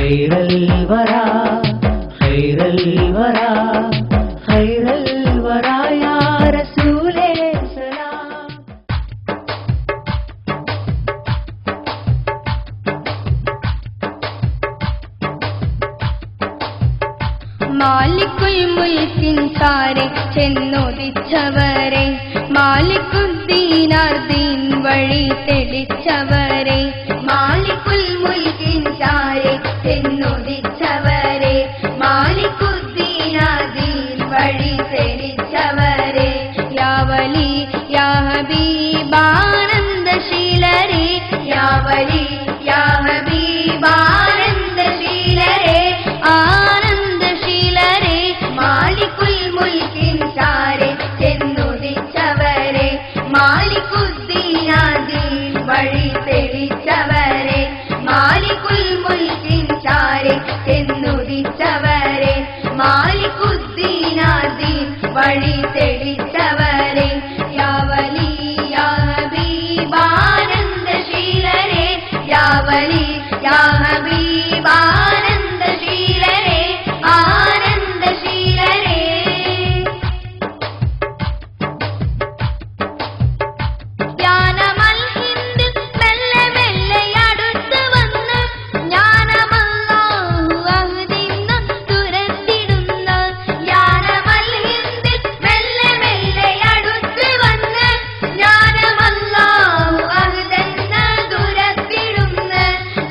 ഖൈറൽ വറാ ഖൈറൽ വറാ ഖൈറൽ വറാ യാ റസൂലേ സലാം. മാലിക്കുൽ മുൽക്കിൻ സാരെ ചെന്നുദിച്ചവരെ, മാലിക്കുദ്ദീനാർ ദീൻ വഴി തെളിച്ചവരെ, മാലിക്കുൽ മുൽക്കിൻ സാരെ ചെന്നുദിച്ചവരെ, മാലിക്കുദ്ദീനാർ ദീൻ വഴി തെളിച്ചവരെ, യാ വലി യാ ഹബീബാനന്ദശീലരെ, യാ വലി യാ ഹബീബാനന്ദശീലരെ, ആനന്ദശീലരെ, മാലിക്കുൽ മുൽക്കിൻ സാരെ ചെന്നുദിച്ചവരെ, മാലിക്കുദ്ദീനാർ ദീൻ വഴി തെളിച്ചവരെ, മാലിക്കുൽ മുൽക്കിൻ സാരെ ചെന്നുദിച്ചവരെ, മാലിക്കുദ്ദീനാർ ദീൻ വഴി തെളിച്ചവരെ, യാ വലി യാ ഹബീബാനന്ദശീലരെ, യാ വലി യാ ഹബീബാനന്ദശീലരെ, ആനന്ദശീലരെ. ജ്ഞാനമൽ ഹിന്ദ് മെല്ലെ മെല്ലെ അടുത്ത് വന്ന്, ജ്ഞാനമല്ലാഹു അഹ്ദിന്ന് തുരത്തിടുന്ന, ജ്ഞാനമൽ ഹിന്ദ് മെല്ലെ മെല്ലെ അടുത്ത് വന്ന്, ജ്ഞാനമല്ലാഹു അഹ്ദിന്ന് തുരത്തിടുന്ന,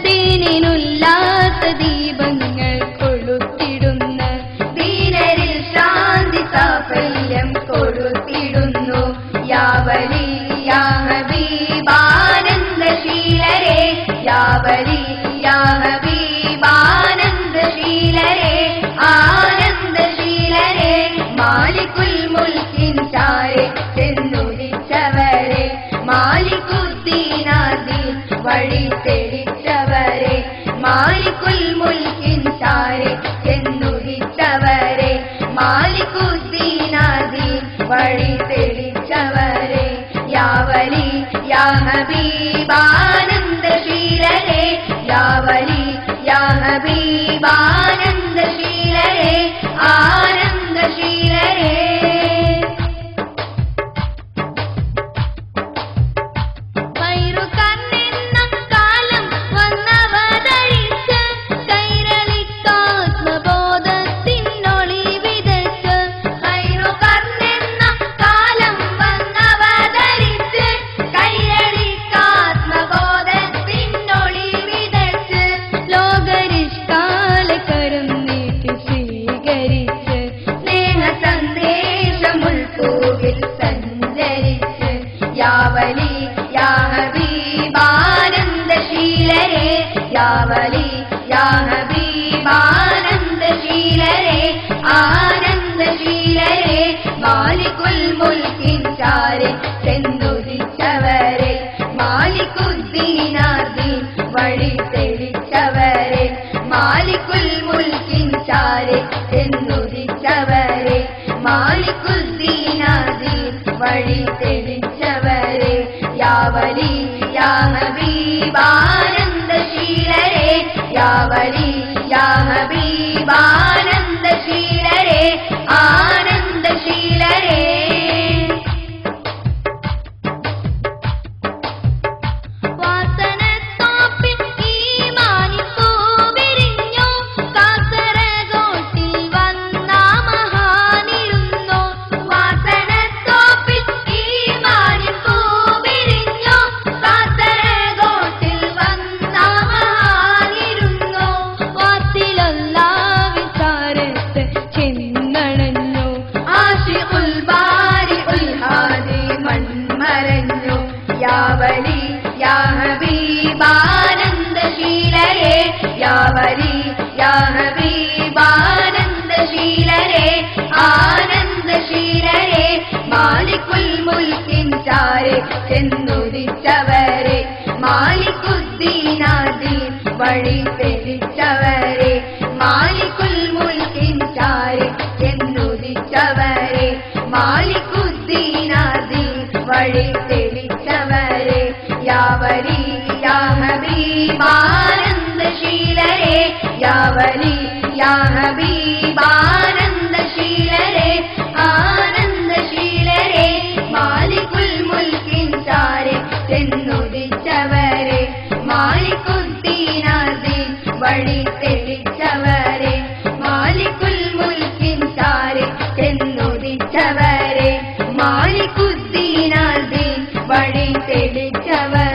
ദീനിനുല്ലാത്ത ദീപങ്ങൾ കൊളുത്തിടുന്ന, ദീനരിൽ ശാന്തി സാഫല്യം കൊളുത്തിടുന്നു, യാ വലി യാ ഹബീബാനന്ദശീലരെ, യാ വലി യാ ഹബീബാനന്ദശീലരെ, ആനന്ദശീലരെ, മാലിക്കുൽ മുൽക്കിൻ സാരെ ചെന്നുദിച്ചവരെ, മാലിക്കുദ്ദീനാർ ദീൻ വഴി തെളിച്ചവരെ, മാലിക്കുൽ മുൽക്കിൻ സാരെ ചെന്നുദിച്ചവരെ, മാലിക്കുദ്ദീനാർ ദീൻ വഴി തെളിച്ചവരെ, യാ വലി യാ ഹബീബാനന്ദശീലരെ, യാ വലി യാ ഹബീബാനന്ദശീലരെ, ആനന്ദശീലരെ. കൈറുകണ്ണെന്ന കാലം വന്നവതരിച്ച്, കൈരളിക്കാത്മബോധത്തിനൊളി വിതച്ച്, കൈറുകണ്ണെന്ന കാലം വന്നവതരിച്ച്, കൈരളിക്കാത്മബോധത്തിനൊളി വിതച്ച്, ലോകരിഷ്കാലെ കരം നീട്ടി സ്വീകരിച്ച്, സ്നേഹ സന്ദേശമുൾപ്പൂവിൽ സഞ്ചരിച്ച്, യാ വലി യാ ഹബീബാനന്ദശീലരെ, യാ വലി യാ ഹബീബാനന്ദശീലരെ, ആനന്ദശീലരെ, മാലിക്കുൽ മുൽക്കിൻ സാരെ ചെന്നുദിച്ചവരെ, മാലിക്കുദ്ദീനാർ ദീൻ വഴി തെളിച്ചവരെ, മാലിക്കുൽ മുൽക്കിൻ സാരെ ചെന്നുദിച്ചവരെ, മാലിക്കുദ്ദീനാർ ദീൻ വഴി തെളിച്ചവരെ, യാ വലി യാ ഹബീബാനന്ദശീലരെ, യാ വലി യാ ഹബീബാനന്ദശീലരെ, ആനന്ദശീലരെ. വാസനത്തോപ്പിൽ ഈമാനിപ്പൂ വിരിഞ്ഞു, കാസർഗോട്ടിൽ വന്ന മഹാനിരുന്നു, വാസനത്തോപ്പിൽ ഈമാനിപ്പൂ വിരിഞ്ഞു, കാസർഗോട്ടിൽ വന്ന മഹാനിരുന്നു, വാത്തിലല്ലാ യാ വലി യാ ഹബീബ് ആനന്ദശീലരെ ആനന്ദശീലരെ മാലികുൽ മുൽക്കിൻ ചാരെ ചെന്നുദിച്ചവരെ മാലിക്കുദ്ദീനാദീൻ വഴി തെളിച്ചവരെ മാലികുൽ മുൽക്കിൻ ചാരെ ചെന്നുദിച്ചവരെ മാലിക്കുദ്ദീനാദീൻ വഴി തെളിച്ചവരെ